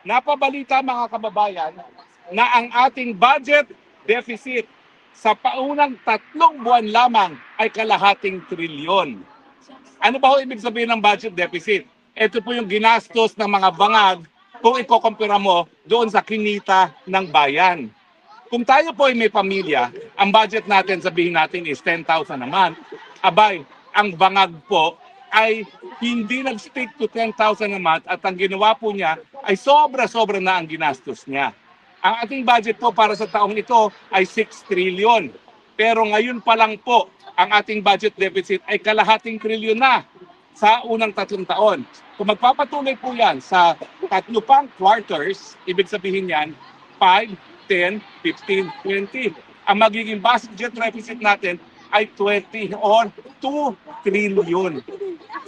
Napabalita mga kababayan na ang ating budget deficit sa paunang 3 buwan lamang ay kalahating trilyon. Ano ba ho ibig sabihin ng budget deficit? Ito po yung ginastos ng mga bangag kung ikukumpira mo doon sa kinita ng bayan. Kung tayo po ay may pamilya, ang budget natin sabihin natin is 10,000 naman. Abay, ang bangag po ay hindi nag-stick to 10,000 a month at ang ginawa po niya ay sobra-sobra na ang ginastos niya. Ang ating budget po para sa taong ito ay 6 trillion. Pero ngayon pa lang po, ang ating budget deficit ay kalahating trilyon na sa unang 3 taon. Kung magpapatuloy po yan sa 3 pang quarters, ibig sabihin yan, 5, 10, 15, 20. Ang magiging budget deficit natin ay 20 or 2 trillion.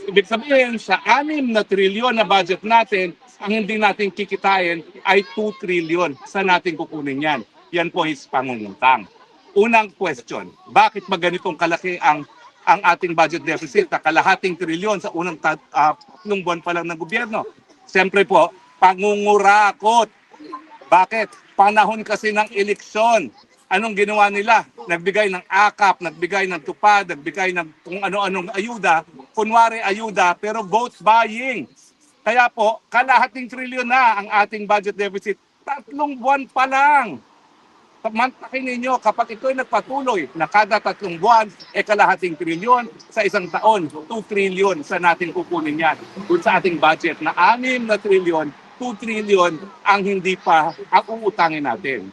Ibig sabihin, sa 6 na trilyon na budget natin, ang hindi natin kikitain ay 2 trillion. Saan natin kukunin yan? Yan po is pangungutang. Unang question, bakit ba ganitong kalaki ang ating budget deficit na kalahating trilyon sa unang 3 buwan pa lang ng gobyerno? Siyempre po, pangungurakot. Bakit? Panahon kasi ng eleksyon. Anong ginawa nila? Nagbigay ng akap, nagbigay ng tupad, nagbigay ng kung ano-anong ayuda. Kunwari ayuda, pero vote buying. Kaya po, kalahating trilyon na ang ating budget deficit. 3 buwan pa lang. Mantakin ninyo, kapag ito'y nagpatuloy na kada 3 buwan, kalahating trilyon sa isang taon, 2 trilyon sa natin kukunin yan. Kung sa ating budget na 6 na trilyon, 2 trilyon ang hindi pa ang uutangin natin.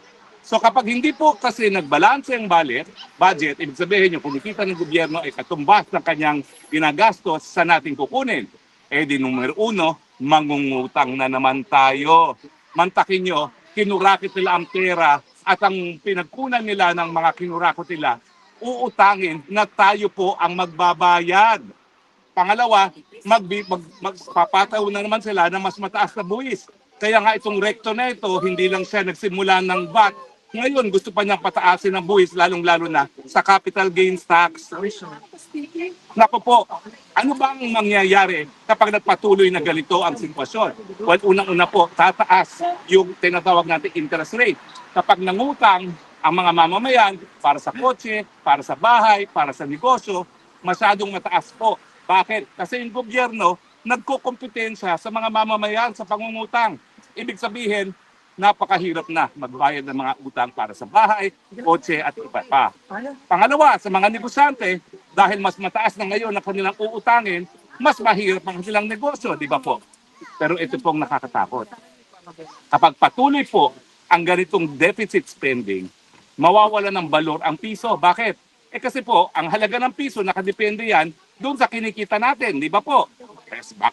So kapag hindi po kasi nagbalanse ang budget, ibig sabihin yung kumikita ng gobyerno ay katumbas ng kanyang ginagastos sa natin kukunin. Di numero 1, mangungutang na naman tayo. Mantakin nyo, kinurakit nila ang pera at ang pinagkunan nila ng mga kinurakot nila, uutangin na tayo po ang magbabayad. Pangalawa, magpapataw na naman sila ng mas mataas na buwis. Kaya nga itong rekto na ito, hindi lang siya nagsimula ng VAT. Ngayon, gusto pa niyang pataasin ng buwis, lalong-lalo na sa capital gains tax. Naku po, ano ba ang mangyayari kapag nagpatuloy na ganito ang sitwasyon? Well, unang-una po, tataas yung tinatawag natin interest rate. Kapag nangutang ang mga mamamayan para sa kotse, para sa bahay, para sa negosyo, masyadong mataas po. Bakit? Kasi yung gobyerno nagkukompetensya sa mga mamamayan sa pangungutang. Ibig sabihin, napakahirap na magbayad ng mga utang para sa bahay, kotse at iba pa. Pangalawa, sa mga negosyante, dahil mas mataas na ngayon na kanilang uutangin, mas mahirap ang kanilang negosyo, di ba po? Pero ito pong nakakatakot. Kapag patuloy po ang ganitong deficit spending, mawawala ng balor ang piso. Bakit? Kasi po, ang halaga ng piso, nakadepende yan doon sa kinikita natin, di ba po?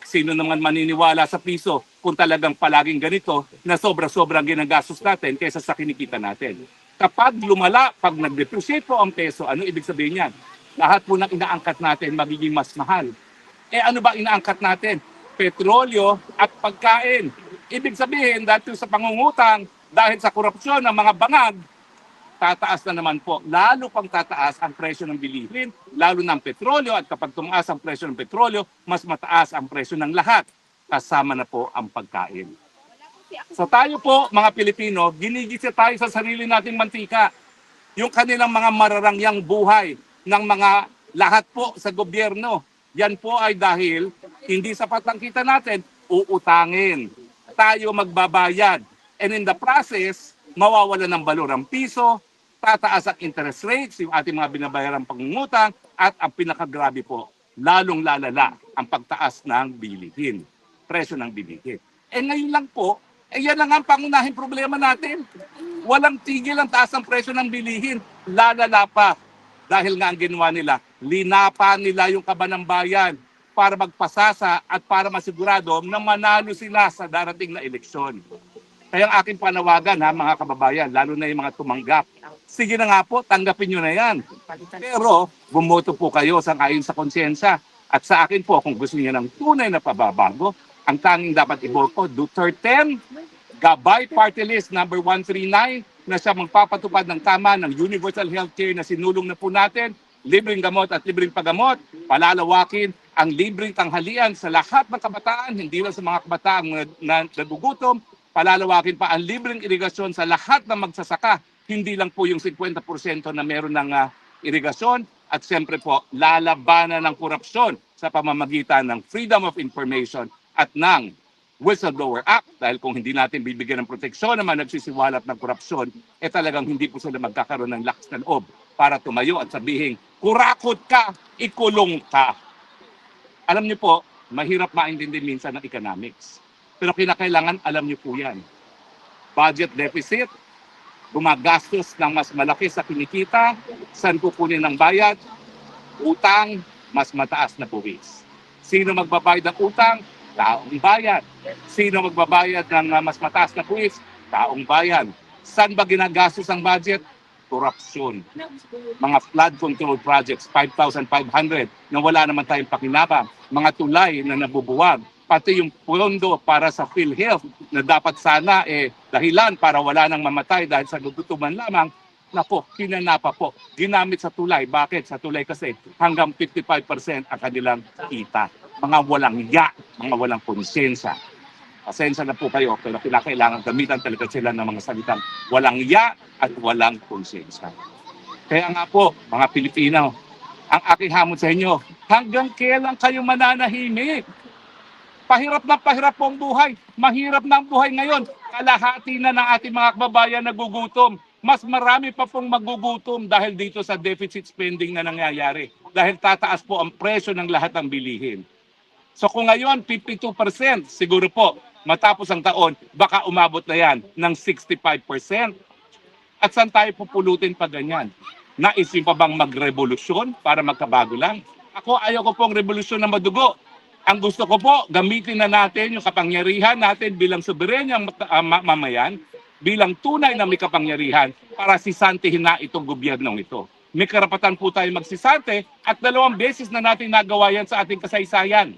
Sino naman maniniwala sa piso kung talagang palaging ganito na sobra-sobrang ginagastos natin kaysa sa kinikita natin. Kapag lumala, pag nag-depreciate po ang peso, ano ibig sabihin yan? Lahat po ng inaangkat natin magiging mas mahal. Ano ba inaangkat natin? Petrolyo at pagkain. Ibig sabihin, dahil sa pangungutang, dahil sa korupsyon ng mga bangag, tataas na naman po, lalo pang tataas ang presyo ng bilihin, lalo ng petrolyo, at kapag tumaas ang presyo ng petrolyo, mas mataas ang presyo ng lahat, kasama na po ang pagkain. So tayo po, mga Pilipino, ginigisa tayo sa sarili nating mantika. Yung kanilang mga mararangyang buhay ng mga lahat po sa gobyerno, yan po ay dahil hindi sapat ang kita natin, uutangin. Tayo magbabayad. And in the process, mawawala ng balor ang piso, tataas ang interest rates, yung ating mga binabayarang pangungutang, at ang pinakagrabe po, lalong lalala ang pagtaas ng bilihin, presyo ng bilihin. Ngayon lang po, yan lang ang pangunahing problema natin. Walang tigil ang taas ng presyo ng bilihin, lalala pa. Dahil nga ang ginawa nila, linapan nila yung kaba ng bayan para magpasasa at para masigurado na manalo sila sa darating na eleksyon. Kaya ang aking panawagan mga kababayan, lalo na yung mga tumanggap, sige na nga po, tanggapin nyo na yan. Pero bumoto po kayo ayon sa konsensya. At sa akin po, kung gusto niyo ng tunay na pababago, ang tanging dapat iboto, Duterte, Gabay Party List number 139, na siya magpapatupad ng tama ng universal healthcare na sinulong na po natin, libreng gamot at libreng paggamot, palalawakin ang libreng tanghalian sa lahat ng kabataan, hindi lang sa mga kabataan na nagugutom, palalawakin pa ang libreng irigasyon sa lahat ng magsasaka. Hindi lang po yung 50% na meron ng irigasyon. At siyempre po, lalabanan ng korupsyon sa pamamagitan ng Freedom of Information at ng Whistleblower Act. Dahil kung hindi natin bibigyan ng proteksyon naman nagsisiwalat ng korupsyon, talagang hindi po sila magkakaroon ng lakas ng loob para tumayo at sabihin, kurakot ka, ikulong ka. Alam niyo po, mahirap maintindihan minsan ng economics. Pero kinakailangan alam niyo po yan. Budget deficit, gumagastos ng mas malaki sa kinikita, saan kukunin ng bayad, utang, mas mataas na buwis. Sino magbabayad ng utang? Taong bayan. Sino magbabayad ng mas mataas na buwis? Taong bayan. Saan ba ginagastos ang budget? Korupsyon. Mga flood control projects, 5,500 na wala naman tayong pakinabang. Mga tulay na nabubuwag. Pati yung pondo para sa PhilHealth na dapat sana dahilan para wala nang mamatay dahil sa gugutuman lamang. Nako, kinanapa po. Ginamit sa tulay. Bakit? Sa tulay kasi hanggang 55% ang kanilang kita. Mga walang mga walang konsensya. Pasensya na po kayo, pero kailangan gamitan talaga sila ng mga salitang walang at walang konsensya. Kaya nga po, mga Pilipino, ang aking hamon sa inyo, hanggang kailan kayo mananahimik? Pahirap na pahirap po ang buhay. Mahirap na ang buhay ngayon. Kalahati na ng ating mga kababayan nagugutom. Mas marami pa pong magugutom dahil dito sa deficit spending na nangyayari. Dahil tataas po ang presyo ng lahat ng bilihin. So kung ngayon 52%, siguro po matapos ang taon, baka umabot na yan ng 65%. At saan tayo pupulutin pa ganyan? Nais niyo pa bang magrevolusyon para magkabago lang? Ako ayaw ko pong revolusyon na madugo. Ang gusto ko po, gamitin na natin yung kapangyarihan natin bilang soberenyang mamayan, bilang tunay na may kapangyarihan para sisantihin na itong gobyernong ito. May karapatan po tayo magsisante at 2 beses na natin nagawa yan sa ating kasaysayan.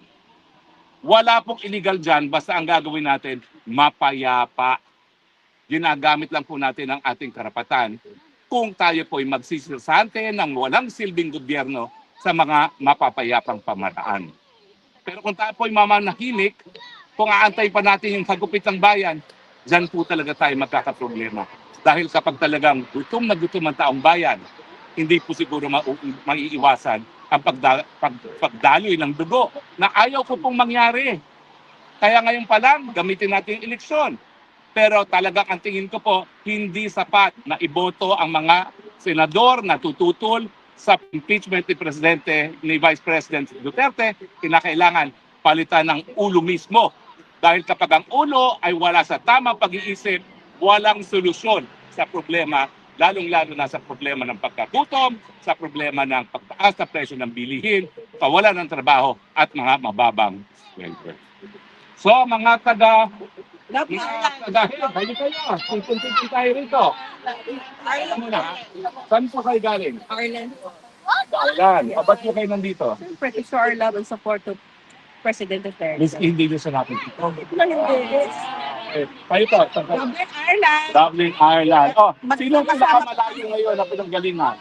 Wala pong illegal dyan, basta ang gagawin natin, mapayapa. Ginagamit lang po natin ang ating karapatan kung tayo po'y magsisisante ng walang silbing gobyerno sa mga mapapayapang pamaraan. Pero kung tayo po'y mamanahimik, kung aantay pa natin yung hagupit ng bayan, dyan po talaga tayo magkakaproblema. Dahil kapag talagang gutom na gutom ang taong bayan, hindi po siguro maiiwasan ang pagdaloy ng dugo na ayaw ko pong mangyari. Kaya ngayon pa lang, gamitin natin yung eleksyon. Pero talagang ang tingin ko po, hindi sapat na iboto ang mga senador na tututol sa impeachment ni Presidente ni Vice President Duterte. Kinakailangan palitan ng ulo mismo. Dahil kapag ang ulo ay wala sa tamang pag-iisip, walang solusyon sa problema, lalong-lalo na sa problema ng pagkagutom, sa problema ng pagtaas na presyo ng bilihin, kawalan ng trabaho at mga mababang welfare. So mga taga-head, kayo kayo, pupuntin tayo rito. Saan po kayo galing? Ireland. Ireland. O ba't po kayo nandito? Siyempre, to show our love and support to President Duterte. Miss, hindi nyo sa natin dito. Kayo po, Dublin, Ireland. Dublin, Ireland. Oh, sino ang pinakamalayo ngayon na pinanggalingan?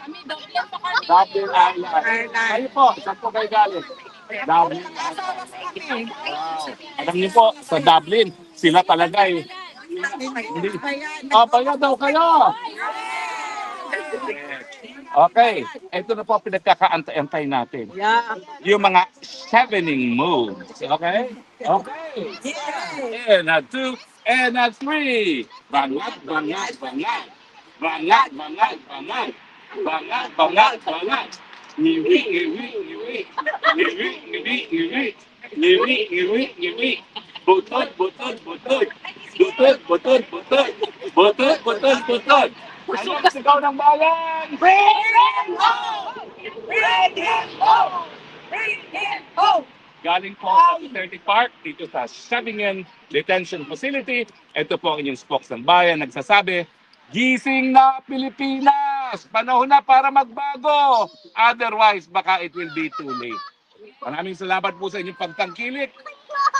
Dublin, Ireland. Kayo po, saan po kayo galing? Dublin, Ireland. Alam niyo po, sa Dublin, sila talaga eh. Hindi. Oh, bayad daw kayo. Okay, ito na po pinagkakaantay natin. Yeah. Yung mga chevening moves. Okay? Okay. And a 2, and a 3. Bangat, bangat, bangat. Bangat, bangat, bangat. Bangat, bangat, bangat. Ngiwi, ngiwi, ngiwi. Ngiwi, ngiwi, ngiwi. Ngiwi, ngiwi, ngiwi. Butod, butod, butod. Butod, butod, butod. Butod, butod, butod. Ano ang sigaw ng bayan? Bring him home! Bring him home! Bring him home! Galing po sa Duterte Park dito sa Savingen Detention Facility. Ito po ang inyong spokes ng bayan nagsasabi, gising na Pilipinas! Panahon na para magbago! Otherwise, baka it will be too late. Maraming salamat po sa inyong pagtangkilik.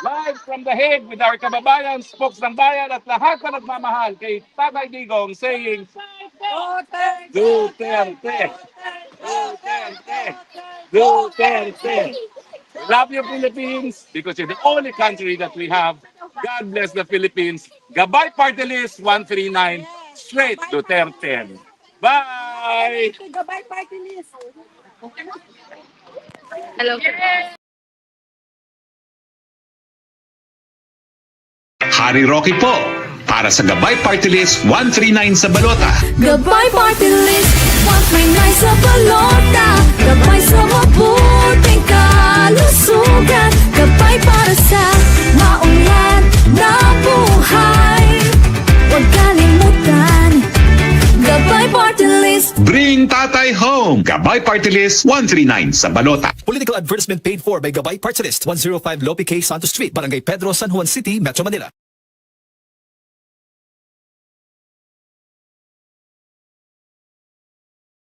Live from The Hague with our kababayan, spokes ng bayan at lahat na nagmamahal kay Tatay Digong saying, Duterte! Duterte! Duterte! Love you, Philippines, because you're the only country that we have God bless the Philippines. Gabay Party List 139, straight Duterte. Bye! Gabay party list. Harry Rocky po, para sa Gabay Party List 139 sa Balota. Gabay Party List, once may nice sa balota. Gabay sa mabuting kalusugan. Gabay para sa maunlad na buhay. Huwag kalimutan, Gabay Party List. Bring Tatay home! Gabay Party List 139 sa Balota. Political advertisement paid for by Gabay Party List, 105 Lope K. Santos Street, Barangay Pedro, San Juan City, Metro Manila.